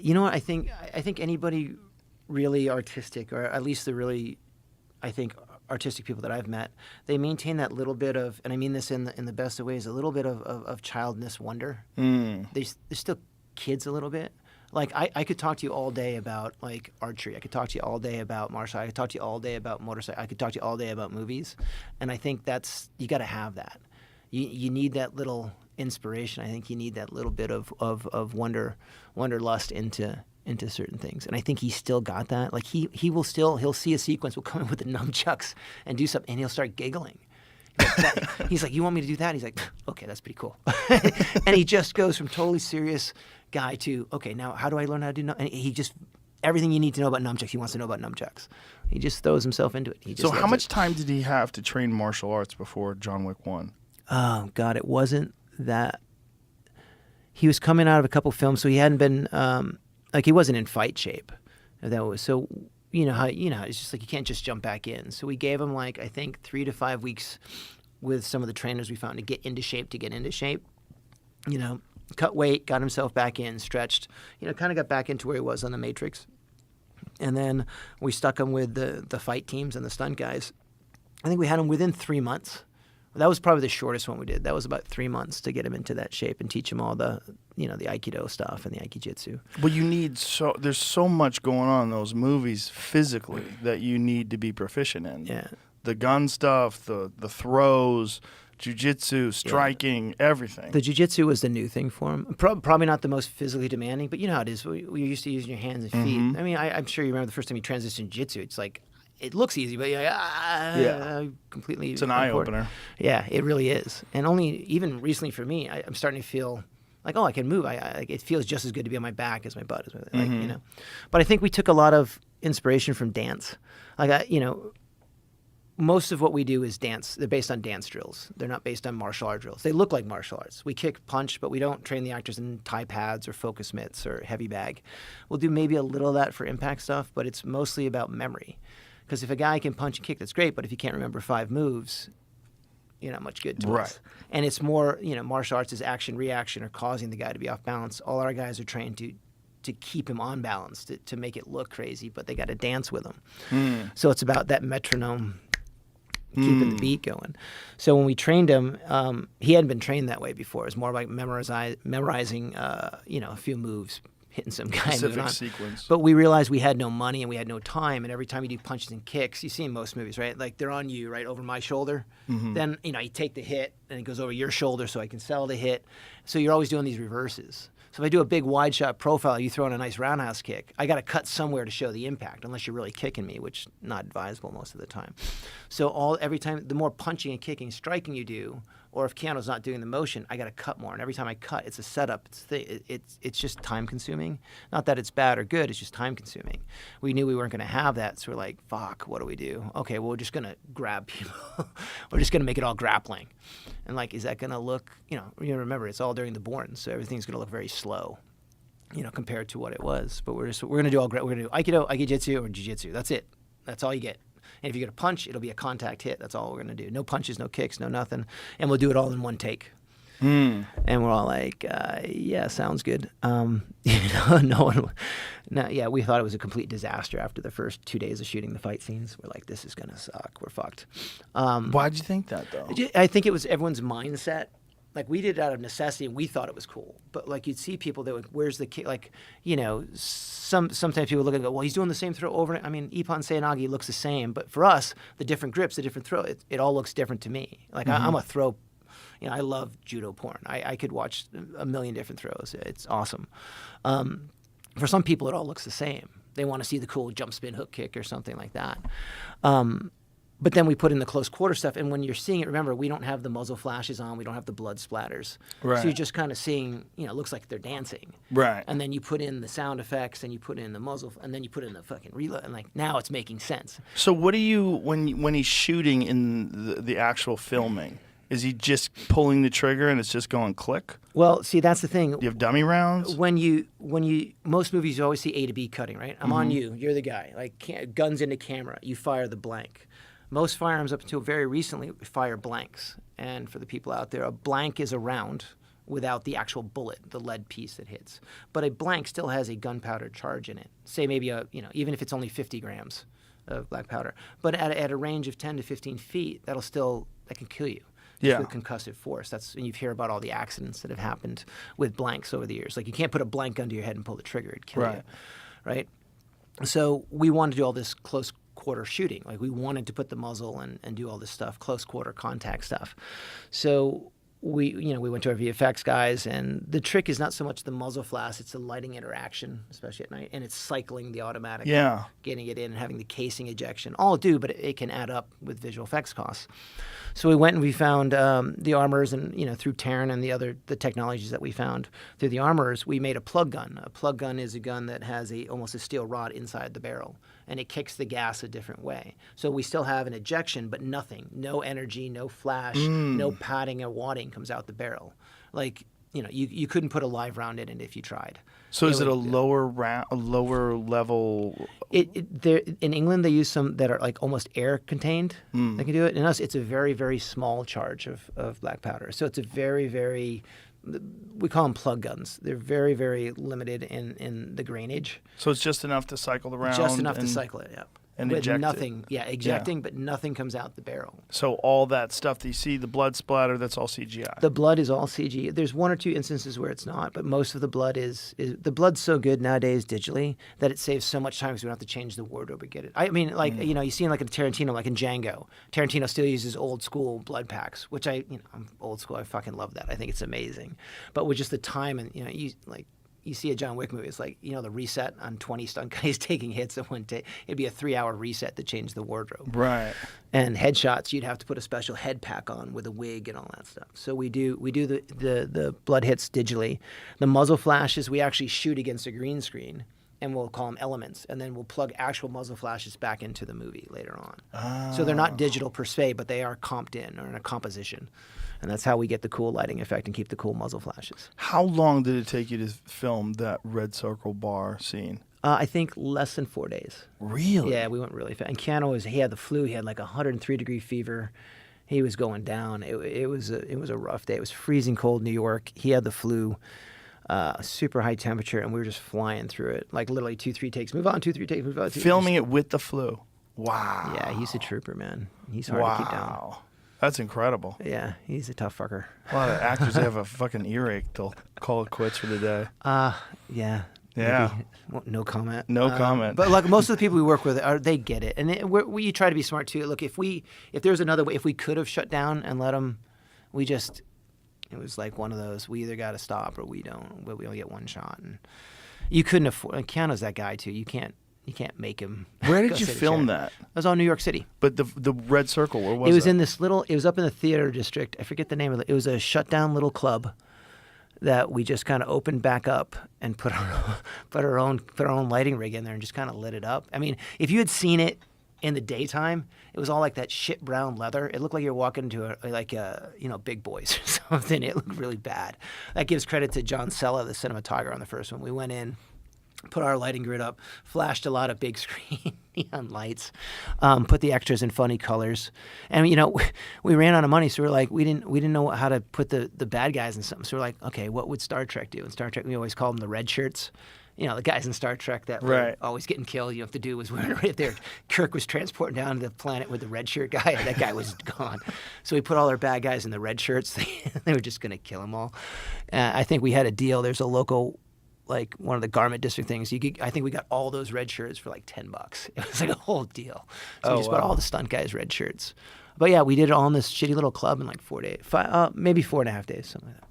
You know what? I think anybody really artistic, or at least the really, I think, artistic people that I've met, they maintain that little bit of, and I mean this in the best of ways, a little bit of childness wonder. They're still kids a little bit. Like I could talk to you all day about like archery. I could talk to you all day about martial. I could talk to you all day about motorcycle. I could talk to you all day about movies. And I think that's, you got to have that. You need that little inspiration. I think you need that little bit of wanderlust into certain things. And I think he's still got that. Like he'll see a sequence, will come in with the nunchucks and do something, and he'll start giggling. He's like, you want me to do that? He's like, okay, that's pretty cool. And he just goes from totally serious guy to, okay, now how do I learn how to do and he just, everything you need to know about nunchucks, he wants to know about nunchucks. He just throws himself into it. So how much time did he have to train martial arts before John Wick 1? Oh, God, it wasn't that. He was coming out of a couple films, so he hadn't been, like he wasn't in fight shape. That was, so, it's just like you can't just jump back in. So we gave him like, I think 3 to 5 weeks with some of the trainers we found to get into shape, cut weight, got himself back in, stretched, kind of got back into where he was on the Matrix. And then we stuck him with the fight teams and the stunt guys. I think we had him within 3 months. That was probably the shortest one we did. That was about 3 months to get him into that shape and teach him all the, the Aikido stuff and the Aikijitsu. Well, there's so much going on in those movies physically that you need to be proficient in. Yeah. The gun stuff, the throws, jiu-jitsu, striking, everything. The jiu-jitsu was the new thing for him. Probably not the most physically demanding, but you know how it is. We're used to using your hands and feet. I mean, I'm sure you remember the first time you transitioned jiu-jitsu. It's like, it looks easy, but you're like, completely. It's an eye-opener. Yeah, it really is. And even recently for me, I'm starting to feel like, oh, I can move. It feels just as good to be on my back as my butt. But I think we took a lot of inspiration from dance. Like, most of what we do is dance. They're based on dance drills. They're not based on martial art drills. They look like martial arts. We kick, punch, but we don't train the actors in Thai pads or focus mitts or heavy bag. We'll do maybe a little of that for impact stuff, but it's mostly about memory. Because if a guy can punch and kick, that's great, but if you can't remember 5 moves, you're not much good to us. And it's more, martial arts is action, reaction, or causing the guy to be off balance. All our guys are trained to keep him on balance, to make it look crazy, but they got to dance with him. So it's about that metronome, keeping the beat going. So when we trained him, he hadn't been trained that way before. It was more like memorizing a few moves, hitting some guy. Specific sequence. But we realized we had no money and we had no time, and every time you do punches and kicks, you see in most movies, right? Like they're on you, right, over my shoulder. Then, you take the hit and it goes over your shoulder so I can sell the hit. So you're always doing these reverses. So if I do a big wide shot profile, you throw in a nice roundhouse kick, I got to cut somewhere to show the impact, unless you're really kicking me, which is not advisable most of the time. So every time, the more punching and kicking, striking you do, or if Keanu's not doing the motion, I got to cut more. And every time I cut, it's a setup. It's just time consuming. Not that it's bad or good. It's just time consuming. We knew we weren't going to have that, so we're like, fuck, what do we do? Okay, well, we're just going to grab people. We're just going to make it all grappling. And like, is that going to look, remember, it's all during the Bourne, so everything's going to look very slow, compared to what it was. But we're going to do Aikido, Aikijitsu, or Jiu-Jitsu. That's it. That's all you get. And if you're going to punch, it'll be a contact hit. That's all we're going to do. No punches, no kicks, no nothing. And we'll do it all in one take. And we're all like, yeah, sounds good. We thought it was a complete disaster after the first 2 days of shooting the fight scenes. We're like, this is going to suck. We're fucked. Why'd you think that, though? I think it was everyone's mindset. Like, we did it out of necessity, and we thought it was cool. But, like, you'd see people that would, where's the kick? Like, sometimes people look and go, well, he's doing the same throw over and I mean, Ippon Seoinage looks the same. But for us, the different grips, the different throw, it all looks different to me. Like, I'm a throw. I love judo porn. I could watch a million different throws. It's awesome. For some people, it all looks the same. They want to see the cool jump spin hook kick or something like that. But then we put in the close quarter stuff, and when you're seeing it, remember, we don't have the muzzle flashes on, we don't have the blood splatters. Right. So you're just kind of seeing, it looks like they're dancing. Right. And then you put in the sound effects, and you put in the muzzle, and then you put in the fucking reload, and like, now it's making sense. So what do you, when he's shooting in the actual filming, is he just pulling the trigger and it's just going click? Well, see, that's the thing. Do you have dummy rounds? When you most movies you always see A to B cutting, right? I'm on you, you're the guy. Like, guns into camera, you fire the blank. Most firearms up until very recently fire blanks. And for the people out there, a blank is a round, without the actual bullet, the lead piece that hits. But a blank still has a gunpowder charge in it. Say maybe even if it's only 50 grams of black powder, but at a range of 10 to 15 feet, that can kill you. Yeah. With concussive force. And you hear about all the accidents that have happened with blanks over the years. Like you can't put a blank gun to your head and pull the trigger; it'd kill you, right? So we wanted to do all this close quarter shooting. Like we wanted to put the muzzle and do all this stuff, close quarter contact stuff. So we went to our VFX guys, and the trick is not so much the muzzle flash, it's the lighting interaction, especially at night, and it's cycling the automatic, getting it in and having the casing ejection. All do, but it can add up with visual effects costs. So we went and we found the armorers, and through Terran and the technologies that we found through the armorers, we made a plug gun. A plug gun is a gun that has almost a steel rod inside the barrel, and it kicks the gas a different way. So we still have an ejection, but nothing, no energy, no flash, no padding or wadding comes out the barrel. Like, you couldn't put a live round in it if you tried. So is it a lower level? In England, they use some that are like almost air contained. They can do it. In us, it's a very, very small charge of black powder. So it's a very, very, we call them plug guns. They're very, very limited in the grainage. So it's just enough to cycle the round? Just enough to cycle it, yeah. And with eject nothing, it. Ejecting, but nothing comes out the barrel. So all that stuff that you see, the blood splatter, that's all CGI? The blood is all CG. There's one or two instances where it's not, but most of the blood is the blood's so good nowadays digitally that it saves so much time because we don't have to change the wardrobe to get it. I mean, you see in like in Tarantino, like in Django, Tarantino still uses old school blood packs, which I'm old school. I fucking love that. I think it's amazing. But with just the time and, you see a John Wick movie, it's like, the reset on 20 stunt guys taking hits at one day. It'd be a 3-hour reset to change the wardrobe. Right. And headshots, you'd have to put a special head pack on with a wig and all that stuff. So we do the blood hits digitally. The muzzle flashes, we actually shoot against a green screen, and we'll call them elements, and then we'll plug actual muzzle flashes back into the movie later on. Oh. So they're not digital per se, but they are comped in or in a composition. And that's how we get the cool lighting effect and keep the cool muzzle flashes. How long did it take you to film that red circle bar scene? I think less than 4 days. Really? Yeah, we went really fast. And Keanu he had the flu. He had like 103-degree fever. He was going down. It was a rough day. It was freezing cold New York. He had the flu, super high temperature, and we were just flying through it. Like literally 2-3 takes. Move on, 2-3 takes. Move on. Filming it with the flu. Wow. Yeah, he's a trooper, man. He's hard to keep down. Wow. That's incredible. Yeah, he's a tough fucker. A lot of actors have a fucking earache. They'll call it quits for the day. Yeah. Yeah. Maybe. No comment. No comment. But like most of the people we work with, they get it, and we try to be smart too. Look, if there's another way, if we could have shut down and let them, it was like one of those. We either got to stop or we don't. We only get one shot, and you couldn't afford. And Keanu's that guy too. You can't make him. Where did you film that? It was all New York City. But the red circle, where was it? It was in this little. It was up in the theater district. I forget the name of it. It was a shut down little club that we just kind of opened back up and put our own lighting rig in there and just kind of lit it up. I mean, if you had seen it in the daytime, it was all like that shit brown leather. It looked like you're walking into Big Boys or something. It looked really bad. That gives credit to John Sella, the cinematographer on the first one. We went in, put our lighting grid up, flashed a lot of big screen neon lights, put the extras in funny colors, and we ran out of money, so we're like, we didn't know how to put the bad guys in something. So we're like, okay, what would Star Trek do? And Star Trek, we always called them the red shirts. The guys in Star Trek that were always getting killed. If the dude was wearing right there, Kirk was transporting down to the planet with the red shirt guy, and that guy was gone. So we put all our bad guys in the red shirts. They were just gonna kill them all. I think we had a deal. There's a local, like one of the garment district things. I think we got all those red shirts for like $10. It was like a whole deal. So we just bought all the stunt guys red shirts. But yeah, we did it all in this shitty little club in like 4 days, maybe 4.5 days, something like that.